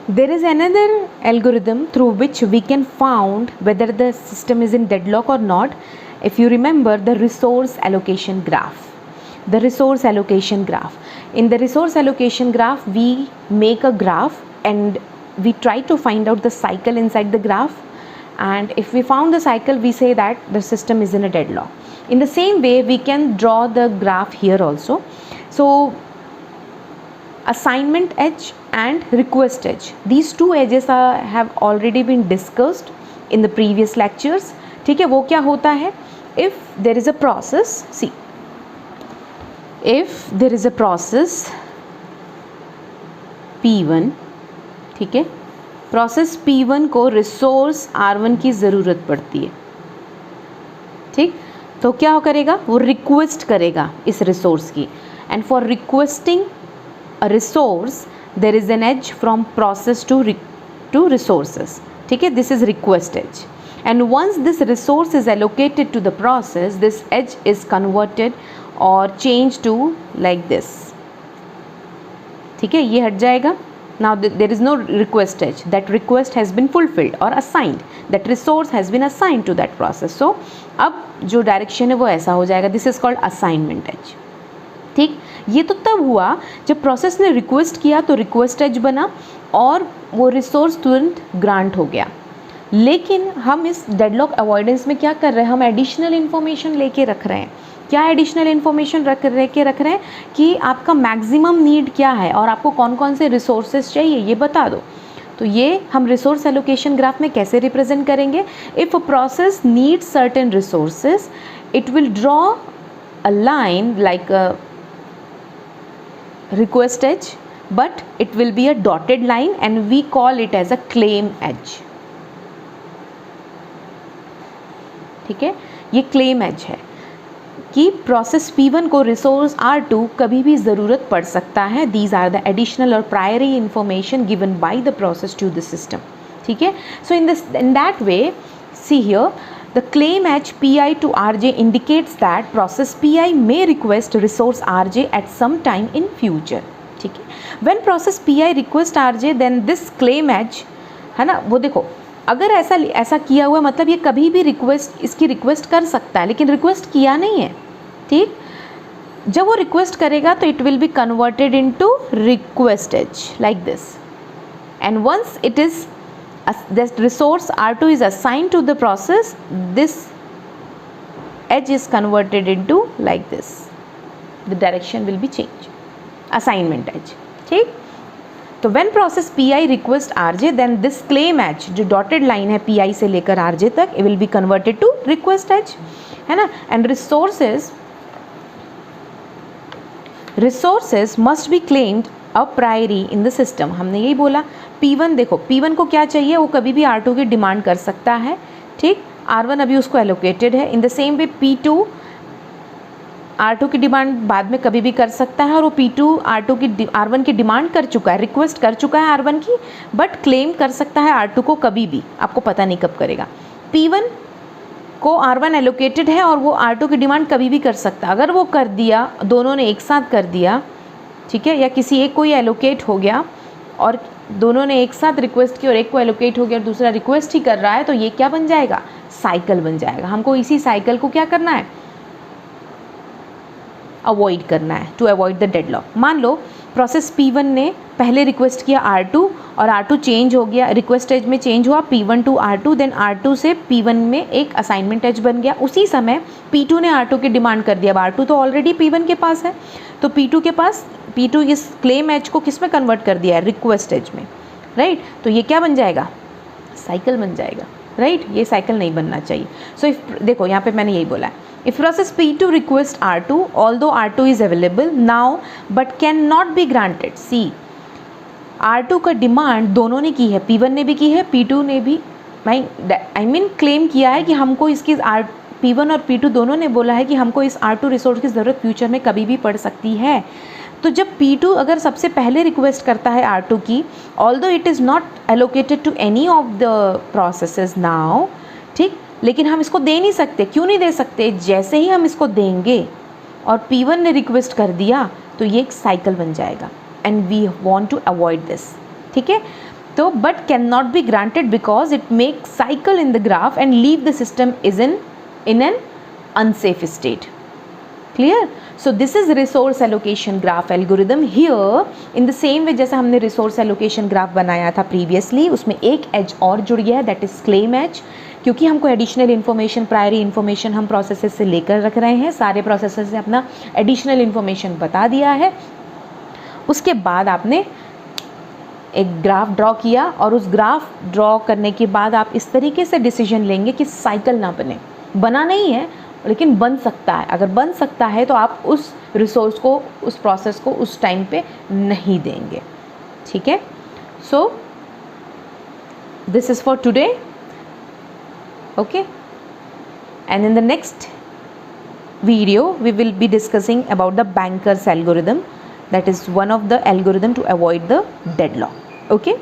There is another algorithm through which we can found whether the system is in deadlock or not. If you remember the resource allocation graph. The resource allocation graph. In the resource allocation graph, we make a graph and we try to find out the cycle inside the graph. And if we found the cycle, we say that the system is in a deadlock. In the same way, we can draw the graph here also. So assignment edge and request edge, these two edges have already been discussed in the previous lectures. ठीक है, वो क्या होता है? If there is a process, see, if there is a process P1, ठीक है, process P1 को resource R1 की ज़रूरत पड़ती है, ठीक, तो क्या करेगा? वो रिक्वेस्ट करेगा इस रिसोर्स की, and for requesting a resource there is an edge from process to resources. ठीक है, this is request edge, and once this resource is allocated to the process, this edge is converted or changed to like this. ठीक है, ये हट जाएगा. Now there is no request edge. That request has been fulfilled or assigned. That resource has been assigned to that process. So अब जो direction है वो ऐसा हो जाएगा. This is called assignment edge. ठीक, ये तो तब हुआ जब प्रोसेस ने रिक्वेस्ट किया तो रिक्वेस्ट एज बना और वो रिसोर्स तुरंत ग्रांट हो गया. लेकिन हम इस डेडलॉक अवॉइडेंस में क्या कर रहे हैं? हम एडिशनल इन्फॉर्मेशन लेके रख रहे हैं. क्या एडिशनल इन्फॉर्मेशन रख रहे हैं कि आपका मैक्सिमम नीड क्या है और आपको कौन कौन से रिसोर्सेज चाहिए ये बता दो. तो ये हम रिसोर्स एलोकेशन ग्राफ में कैसे रिप्रेजेंट करेंगे? If a process needs certain resources, it will draw a line like a request edge, but it will be a dotted line and we call it as a claim edge. ठीक है, ये claim edge है कि process P1 को resource R2 कभी भी ज़रूरत पड़ सकता है. These are the additional or priori information given by the process to the system. ठीक है, so in that way, see here, the claim edge Pi to Rj indicates that process Pi may request resource Rj at some time in future. ठीक है, when process Pi request Rj, then this claim edge है ना, वो देखो, अगर ऐसा किया हुआ मतलब ये कभी भी इसकी रिक्वेस्ट कर सकता है, लेकिन रिक्वेस्ट किया नहीं है. ठीक, जब वो रिक्वेस्ट करेगा तो it will be converted into request as like this, and once it is this resource R2 is assigned to the process, this edge is converted into like this. The direction will be changed. Assignment edge. ठीक, तो when process Pi request Rj, then this claim edge जो dotted line है Pi से लेकर Rj तक, it will be converted to request edge, है ना. And resources must be claimed a priori in the system. हमने यही बोला. P1 देखो, P1 को क्या चाहिए? वो कभी भी R2 की डिमांड कर सकता है. ठीक, R1 अभी उसको एलोकेटेड है. In the same way P2 R2 की डिमांड बाद में कभी भी कर सकता है, और वो P2 R1 की डिमांड कर चुका है, रिक्वेस्ट कर चुका है R1 की, बट क्लेम कर सकता है R2 को कभी भी, आपको पता नहीं कब करेगा. P1 को R1 एलोकेटेड है और वो R2 की डिमांड कभी भी कर सकता है. अगर वो कर दिया, दोनों ने एक साथ कर दिया, ठीक है, या किसी एक को ये एलोकेट हो गया और दोनों ने एक साथ रिक्वेस्ट की और एक को एलोकेट हो गया और दूसरा रिक्वेस्ट ही कर रहा है, तो ये क्या बन जाएगा? साइकिल बन जाएगा. हमको इसी साइकिल को क्या करना है? अवॉइड करना है, टू अवॉइड द डेडलॉक. मान लो प्रोसेस P1 ने पहले रिक्वेस्ट किया R2 और R2 चेंज हो गया, रिक्वेस्ट एज में चेंज हुआ P1 to R2, then R2 से P1 में एक असाइनमेंट एज बन गया. उसी समय P2 ने R2 की डिमांड कर दिया. अब R2 तो ऑलरेडी P1 के पास है, तो P2 इस क्लेम एज को किस में कन्वर्ट कर दिया है? रिक्वेस्ट एज में, राइट. तो ये क्या बन जाएगा? साइकिल बन जाएगा, राइट. ये साइकिल नहीं बनना चाहिए. सो देखो यहाँ पे मैंने यही बोला है, if process P2 request R2, although R2 is available now but can not be granted. See, R2 का डिमांड दोनों ने की है, P1 ने भी की है, P2 ने भी, आई मीन क्लेम किया है कि हमको इसकी P1 और P2 दोनों ने बोला है कि हमको इस R2 रिसोर्स की ज़रूरत फ्यूचर में कभी भी पड़ सकती है. तो जब P2 अगर सबसे पहले रिक्वेस्ट करता है R2 की, although it is not allocated to any of the processes now, ठीक, लेकिन हम इसको दे नहीं सकते. क्यों नहीं दे सकते? जैसे ही हम इसको देंगे और P1 ने रिक्वेस्ट कर दिया तो ये एक साइकिल बन जाएगा, and we want to avoid this. ठीक है, तो but cannot be granted because it makes cycle in the graph and leave the system is in an unsafe state. Clear? So this is resource allocation graph algorithm. Here in the same way जैसा हमने resource allocation graph बनाया था previously, उसमें एक edge और जुड़ गया है, that is claim edge, क्योंकि हमको एडिशनल इन्फॉर्मेशन, प्रायरी इन्फॉर्मेशन हम प्रोसेसेस से लेकर रख रहे हैं, सारे प्रोसेसेस से अपना एडिशनल इन्फॉर्मेशन बता दिया है. उसके बाद आपने एक ग्राफ ड्रॉ किया और उस ग्राफ ड्रॉ करने के बाद आप इस तरीके से डिसीजन लेंगे कि साइकिल ना बने. बना नहीं है लेकिन बन सकता है. अगर बन सकता है तो आप उस रिसोर्स को, उस प्रोसेस को उस टाइम पे नहीं देंगे. ठीक है. So this is for today. Okay, and in the next video we will be discussing about the banker's algorithm, that is one of the algorithm to avoid the deadlock. Okay.